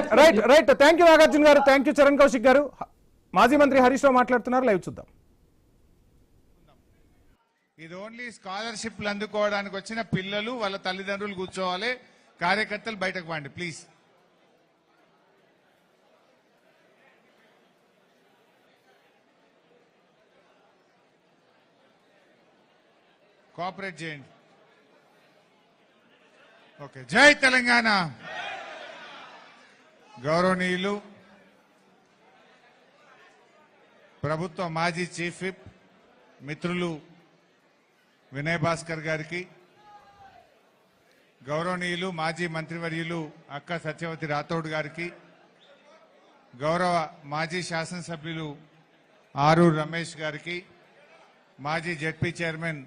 Right right right thank you Nagarjuna గారు, thank you Charan Kaushik గారు. మాజీ మంత్రి హరీష్ రావు మాట్లాడుతున్నారు, లైవ్ చూద్దాం. ఇది ఓన్లీ స్కాలర్షిప్లు అందుకోవడానికి వచ్చిన పిల్లలు వాళ్ళ తల్లిదండ్రులు కూర్చోవాలి, కార్యకర్తలు బయటకు పండి ప్లీజ్. కోఆపరేట్ చేయండి. ఓకే, జై తెలంగాణ. గౌరవనీయులు ప్రభుత్వ మాజీ చీఫ్ విప్ మిత్రులు వినయ్ భాస్కర్ గారికి, గౌరవనీయులు మాజీ మంత్రివర్యులు అక్క సత్యవతి రాథోడ్ గారికి, గౌరవ మాజీ శాసనసభ్యులు ఆరూరు రమేష్ గారికి, మాజీ జెడ్పీ చైర్మన్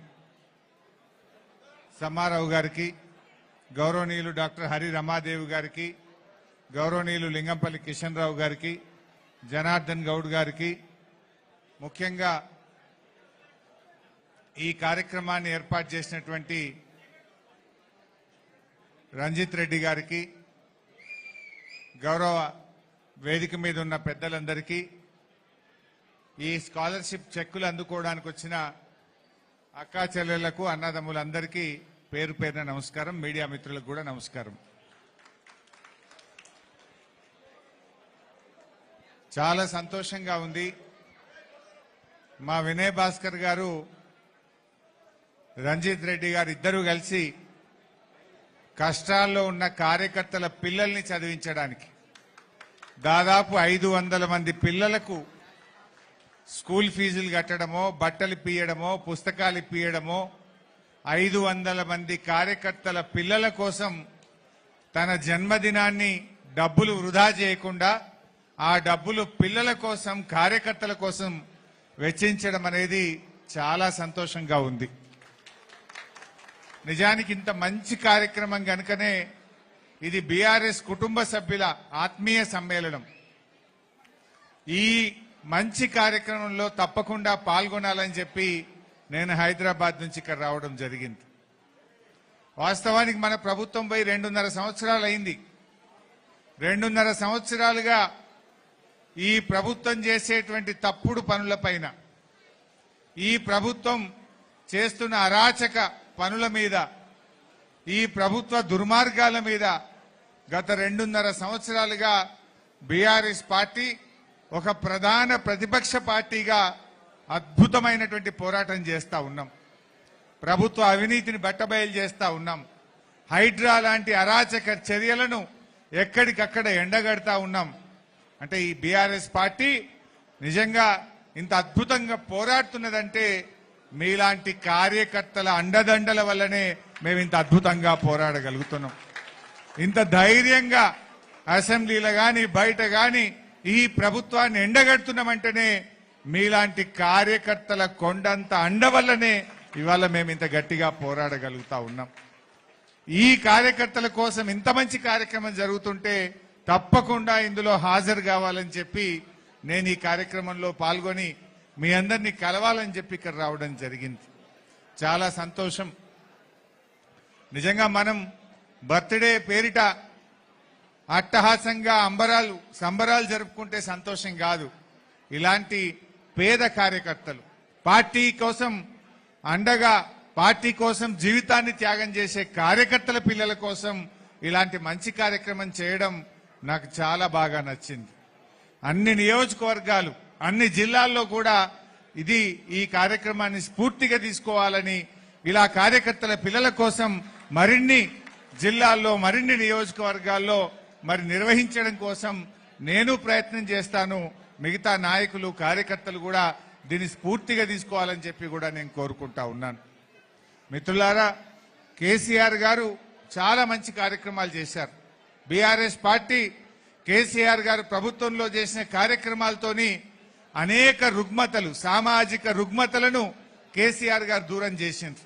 సమ్మారావు గారికి, గౌరవనీయులు డాక్టర్ హరి రమాదేవి గారికి, గౌరవనీయులు లింగంపల్లి కిషన్ రావు గారికి, జనార్దన్ గౌడ్ గారికి, ముఖ్యంగా ఈ కార్యక్రమాన్ని ఏర్పాటు చేసినటువంటి రంజిత్ రెడ్డి గారికి, గౌరవ వేదిక మీద ఉన్న పెద్దలందరికీ, ఈ స్కాలర్షిప్ చెక్కులు అందుకోవడానికి వచ్చిన అక్కా చెల్లెళ్లకు అన్నదమ్ములందరికీ పేరు పేరున నమస్కారం. మీడియా మిత్రులకు కూడా నమస్కారం. చాలా సంతోషంగా ఉంది. మా వినయ్ భాస్కర్ గారు, రంజిత్ రెడ్డి గారు ఇద్దరూ కలిసి కష్టాల్లో ఉన్న కార్యకర్తల పిల్లల్ని చదివించడానికి దాదాపు 500 మంది పిల్లలకు స్కూల్ ఫీజులు కట్టడమో, బట్టలు ఇప్పియడమో, పుస్తకాలు ఇప్పియడమో, 500 మంది కార్యకర్తల పిల్లల కోసం తన జన్మదినాన్ని డబ్బులు వృధా చేయకుండా ఆ డబ్బులు పిల్లల కోసం, కార్యకర్తల కోసం వెచ్చించడం అనేది చాలా సంతోషంగా ఉంది. నిజానికి ఇంత మంచి కార్యక్రమం కనుకనే ఇది బీఆర్ఎస్ కుటుంబ సభ్యుల ఆత్మీయ సమ్మేళనం. ఈ మంచి కార్యక్రమంలో తప్పకుండా పాల్గొనాలని చెప్పి నేను హైదరాబాద్ నుంచి ఇక్కడ రావడం జరిగింది. వాస్తవానికి మన ప్రభుత్వం పోయి 2.5 సంవత్సరాలు అయింది. 2.5 సంవత్సరాలుగా ఈ ప్రభుత్వం చేసేటువంటి తప్పుడు పనులపైన, ఈ ప్రభుత్వం చేస్తున్న అరాచక పనుల మీద, ఈ ప్రభుత్వ దుర్మార్గాల మీద గత 2.5 సంవత్సరాలుగా బీఆర్ఎస్ పార్టీ ఒక ప్రధాన ప్రతిపక్ష పార్టీగా అద్భుతమైనటువంటి పోరాటం చేస్తా ఉన్నాం. ప్రభుత్వ అవినీతిని బట్టబయలు చేస్తా ఉన్నాం. హైడ్రా లాంటి అరాచక చర్యలను ఎక్కడికక్కడ ఎండగడతా ఉన్నాం. అంటే ఈ బీఆర్ఎస్ పార్టీ నిజంగా ఇంత అద్భుతంగా పోరాడుతున్నదంటే మీలాంటి కార్యకర్తల అండదండల వల్లనే మేము ఇంత అద్భుతంగా పోరాడగలుగుతున్నాం. ఇంత ధైర్యంగా అసెంబ్లీలో గాని బయట గాని ఈ ప్రభుత్వాన్ని ఎండగడుతున్నామంటేనే మీలాంటి కార్యకర్తల కొండంత అండ వల్లనే ఇవాళ మేము ఇంత గట్టిగా పోరాడగలుగుతా ఉన్నాం. ఈ కార్యకర్తల కోసం ఇంత మంచి కార్యక్రమం జరుగుతుంటే తప్పకుండా ఇందులో హాజరు కావాలని చెప్పి నేను ఈ కార్యక్రమంలో పాల్గొని మీ అందరినీ కలవాలని చెప్పి ఇక్కడ రావడం జరిగింది. చాలా సంతోషం. నిజంగా మనం బర్త్డే పేరిట అట్టహాసంగా సంబరాలు జరుపుకుంటే సంతోషం కాదు. ఇలాంటి పేద కార్యకర్తలు, పార్టీ కోసం అండగా, పార్టీ కోసం జీవితాన్ని త్యాగం చేసే కార్యకర్తల పిల్లల కోసం ఇలాంటి మంచి కార్యక్రమం చేయడం నాకు చాలా బాగా నచ్చింది. అన్ని నియోజకవర్గాలు, అన్ని జిల్లాల్లో కూడా ఈ కార్యక్రమాన్ని స్ఫూర్తిగా తీసుకోవాలని, ఇలా కార్యకర్తల పిల్లల కోసం మరిన్ని జిల్లాల్లో, మరిన్ని నియోజకవర్గాల్లో నిర్వహించడం కోసం నేను ప్రయత్నం చేస్తాను. మిగతా నాయకులు, కార్యకర్తలు కూడా దీన్ని స్ఫూర్తిగా తీసుకోవాలని చెప్పి కూడా నేను కోరుకుంటా ఉన్నాను. మిత్రులారా, కేసీఆర్ గారు చాలా మంచి కార్యక్రమాలు చేశారు. బీఆర్ఎస్ పార్టీ కేసీఆర్ గారు ప్రభుత్వంలో చేసిన కార్యక్రమాలతోని అనేక రుగ్మతలు, సామాజిక రుగ్మతలను కేసీఆర్ గారు దూరం చేసింది.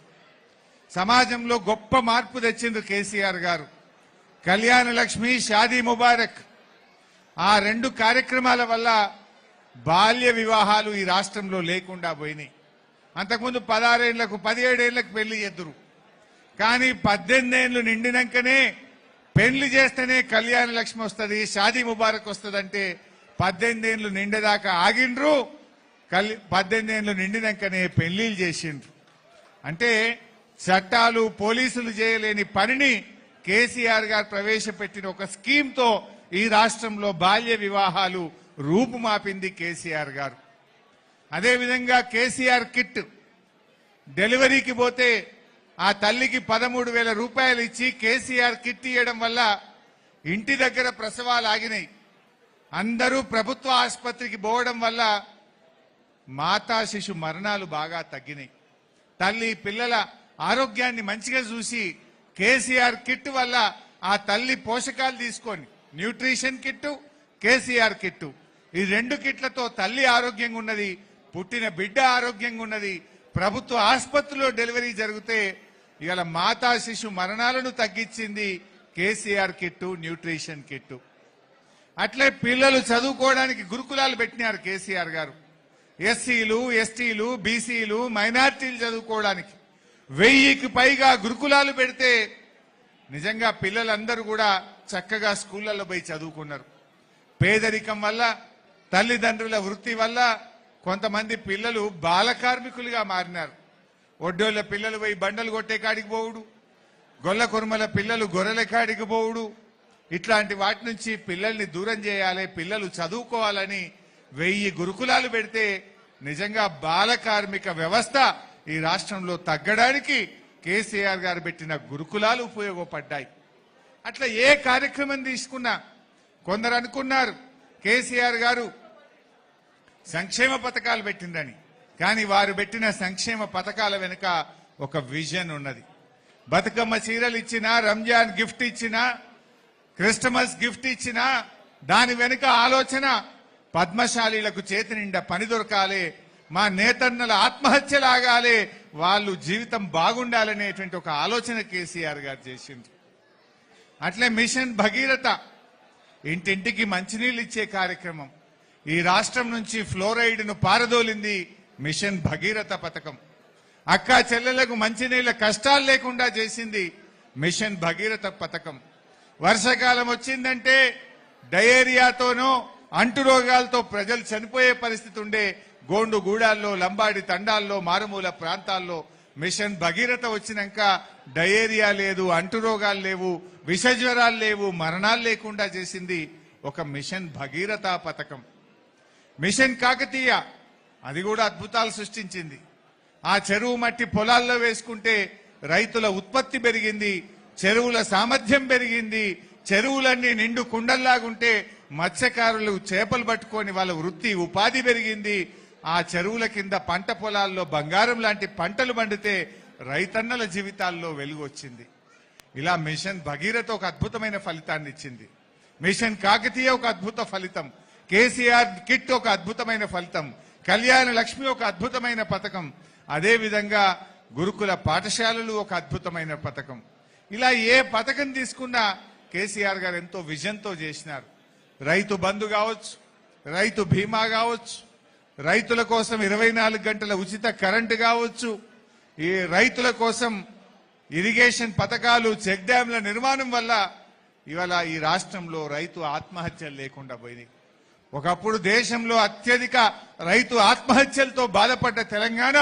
సమాజంలో గొప్ప మార్పు తెచ్చిండ్రు కేసీఆర్ గారు. కళ్యాణ లక్ష్మి, షాదీ ముబారక్, ఆ 2 కార్యక్రమాల వల్ల బాల్య వివాహాలు ఈ రాష్ట్రంలో లేకుండా పోయినాయి. అంతకుముందు 16 ఏళ్లకు 17 ఏళ్లకు పెళ్లి చేద్దురు. కానీ 18 ఏళ్లు నిండినాకనే పెళ్లి చేస్తేనే కళ్యాణ లక్ష్మి వస్తుంది, షాదీ ముబారక్ వస్తుందంటే 18 ఏళ్ళు నిండేదాకా ఆగిండ్రు. 18 ఏళ్ళు నిండినాకనే పెళ్లిళ్ళు చేసిండ్రు. అంటే చట్టాలు పోలీసులు చేయలేని పనిని కేసీఆర్ గారు ప్రవేశపెట్టిన ఒక స్కీమ్తో ఈ రాష్ట్రంలో బాల్య వివాహాలు రూపుమాపింది కేసీఆర్ గారు. అదేవిధంగా కేసీఆర్ కిట్ డెలివరీకి పోతే ఆ తల్లికి 13,000 రూపాయలు ఇచ్చి కేసీఆర్ కిట్ ఇవ్వడం వల్ల ఇంటి దగ్గర ప్రసవాలు ఆగినాయి. అందరూ ప్రభుత్వ ఆసుపత్రికి పోవడం వల్ల మాతా శిశు మరణాలు బాగా తగ్గినాయి. తల్లి పిల్లల ఆరోగ్యాన్ని మంచిగా చూసి కేసీఆర్ కిట్ వల్ల ఆ తల్లి పోషకాలు తీసుకొని న్యూట్రిషన్ కిట్టు, కేసీఆర్ కిట్టు, ఈ 2 కిట్లతో తల్లి ఆరోగ్యంగా ఉన్నది, పుట్టిన బిడ్డ ఆరోగ్యంగా ఉన్నది. ప్రభుత్వ ఆసుపత్రిలో డెలివరీ జరిగితే ఇవాళ మాతా శిశు మరణాలను తగ్గించింది కేసీఆర్ కిట్టు, న్యూట్రిషన్ కిట్టు. అట్లే పిల్లలు చదువుకోవడానికి గురుకులాలు పెట్టినారు కేసీఆర్ గారు. ఎస్సీలు, ఎస్టీలు, బీసీలు, మైనార్టీలు చదువుకోవడానికి 1000కి పైగా గురుకులాలు పెడితే నిజంగా పిల్లలందరూ కూడా చక్కగా స్కూళ్లలో పోయి చదువుకున్నారు. పేదరికం వల్ల, తల్లిదండ్రుల వృత్తి వల్ల కొంతమంది పిల్లలు బాల కార్మికులుగా మారినారు. ఒడ్డోళ్ళ పిల్లలు పోయి బండలు కొట్టే కాడికి పోవుడు, గొల్ల కుర్మల పిల్లలు గొర్రెల కాడికి పోవుడు, ఇట్లాంటి వాటి నుంచి పిల్లల్ని దూరం చేయాలి, పిల్లలు చదువుకోవాలని 1000 గురుకులాలు పెడితే నిజంగా బాల కార్మిక వ్యవస్థ ఈ రాష్ట్రంలో తగ్గడానికి కేసీఆర్ గారు పెట్టిన గురుకులాలు ఉపయోగపడ్డాయి. అట్లా ఏ కార్యక్రమం తీసుకున్నా కొందరు అనుకున్నారు కేసీఆర్ గారు సంక్షేమ పథకాలు పెట్టిందని. కానీ వారు పెట్టిన సంక్షేమ పథకాల వెనుక ఒక విజన్ ఉన్నది. బతుకమ్మ చీరలు ఇచ్చినా, రంజాన్ గిఫ్ట్ ఇచ్చినా, క్రిస్టమస్ గిఫ్ట్ ఇచ్చినా దాని వెనుక ఆలోచన పద్మశాలీలకు చేతి నిండా పని దొరకాలి, మా నేతన్నల ఆత్మహత్యలాగాలి, వాళ్ళు జీవితం బాగుండాలనేటువంటి ఒక ఆలోచన కేసీఆర్ గారు చేసింది. అట్లే మిషన్ భగీరథ, ఇంటింటికి మంచినీళ్ళు ఇచ్చే కార్యక్రమం. ఈ రాష్ట్రం నుంచి ఫ్లోరైడ్ ను పారదోలింది మిషన్ భగీరథ పథకం. అక్కా చెల్లెలకు మంచినీళ్ళ కష్టాలు లేకుండా చేసింది మిషన్ భగీరథ పథకం. వర్షాకాలం వచ్చిందంటే డయేరియాతోనో అంటు రోగాలతో ప్రజలు చనిపోయే పరిస్థితి ఉండే గోండు గూడాల్లో, లంబాడి తండాల్లో, మారుమూల ప్రాంతాల్లో మిషన్ భగీరథ వచ్చినాక డయేరియా లేదు, అంటు రోగాలు లేవు, విషజ్వరాలు లేవు, మరణాలు లేకుండా చేసింది ఒక మిషన్ భగీరథ పథకం. మిషన్ కాకతీయ, అది కూడా అద్భుతాలు సృష్టించింది. ఆ చెరువు మట్టి పొలాల్లో వేసుకుంటే రైతుల ఉత్పత్తి పెరిగింది, చెరువుల సామర్థ్యం పెరిగింది, చెరువులన్నీ నిండు కుండల్లాగుంటే మత్స్యకారులు చేపలు పట్టుకొని వాళ్ళ వృత్తి ఉపాధి పెరిగింది. ఆ చెరువుల కింద పంట పొలాల్లో బంగారం లాంటి పంటలు పండితే రైతన్నల జీవితాల్లో వెలుగు వచ్చింది. ఇలా మిషన్ భగీరథ ఒక అద్భుతమైన ఫలితాన్ని ఇచ్చింది. మిషన్ కాకతీయ ఒక అద్భుత ఫలితం, కేసీఆర్ కిట్ ఒక అద్భుతమైన ఫలితం, కళ్యాణ లక్ష్మి ఒక అద్భుతమైన పథకం, అదేవిధంగా గురుకుల పాఠశాలలు ఒక అద్భుతమైన పథకం. ఇలా ఏ పథకం తీసుకున్నా కేసీఆర్ గారు ఎంతో విజన్తో చేసినారు. రైతు బంధు కావచ్చు, రైతు బీమా కావచ్చు, రైతుల కోసం 24 గంటల ఉచిత కరెంటు కావచ్చు, ఈ రైతుల కోసం ఇరిగేషన్ పథకాలు, చెక్ డ్యాంల నిర్మాణం వల్ల ఇవాళ ఈ రాష్ట్రంలో రైతు ఆత్మహత్యలు లేకుండా పోయినాయి. ఒకప్పుడు దేశంలో అత్యధిక రైతు ఆత్మహత్యలతో బాధపడ్డ తెలంగాణ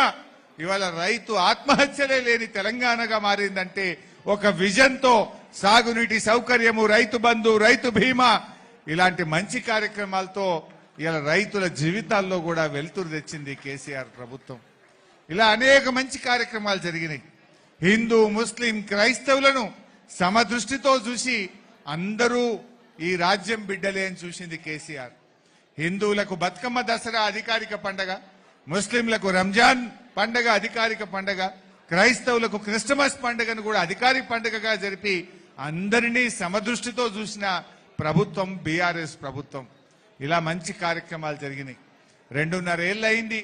ఇవాళ రైతు ఆత్మహత్యలే లేని తెలంగాణగా మారిందంటే ఒక విజన్తో సాగునీటి సౌకర్యము, రైతు బంధు, రైతు బీమా ఇలాంటి మంచి కార్యక్రమాలతో ఇలా రైతుల జీవితాల్లో కూడా వెలుతురు తెచ్చింది కేసీఆర్ ప్రభుత్వం. ఇలా అనేక మంచి కార్యక్రమాలు జరిగినాయి. హిందూ, ముస్లిం, క్రైస్తవులను సమదృష్టితో చూసి అందరూ ఈ రాజ్యం బిడ్డలే అని చూసింది కేసీఆర్. హిందువులకు బతుకమ్మ దసరా అధికారిక పండగ, ముస్లింలకు రంజాన్ పండగ అధికారిక పండగ, క్రైస్తవులకు క్రిస్టమస్ పండుగను కూడా అధికారిక పండుగగా జరిపి అందరినీ సమదృష్టితో చూసిన ప్రభుత్వం బీఆర్ఎస్ ప్రభుత్వం. ఇలా మంచి కార్యక్రమాలు జరిగినాయి. 2.5 ఏళ్ళు అయింది.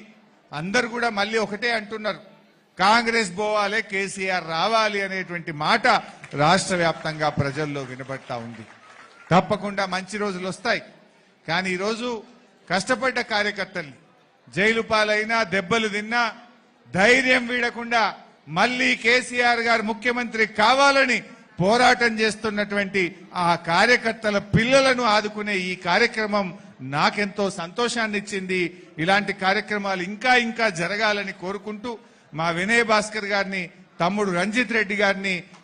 అందరు కూడా మళ్ళీ ఒకటే అంటున్నారు, కాంగ్రెస్ పోవాలి, కేసీఆర్ రావాలి అనేటువంటి మాట రాష్ట్ర వ్యాప్తంగా ప్రజల్లో వినబడతా ఉంది. తప్పకుండా మంచి రోజులు వస్తాయి. కానీ ఈరోజు కష్టపడ్డ కార్యకర్తల్ని జైలు పాలైనా, దెబ్బలు తిన్నా ధైర్యం వీడకుండా మళ్ళీ కేసీఆర్ గారు ముఖ్యమంత్రి కావాలని పోరాటం చేస్తున్నటువంటి ఆ కార్యకర్తల పిల్లలను ఆదుకునే ఈ కార్యక్రమం నాకెంతో సంతోషాన్ని ఇచ్చింది. ఇలాంటి కార్యక్రమాలు ఇంకా ఇంకా జరగాలని కోరుకుంటూ మా వినయ్ భాస్కర్ గారిని, తమ్ముడు రంజిత్ రెడ్డి గారిని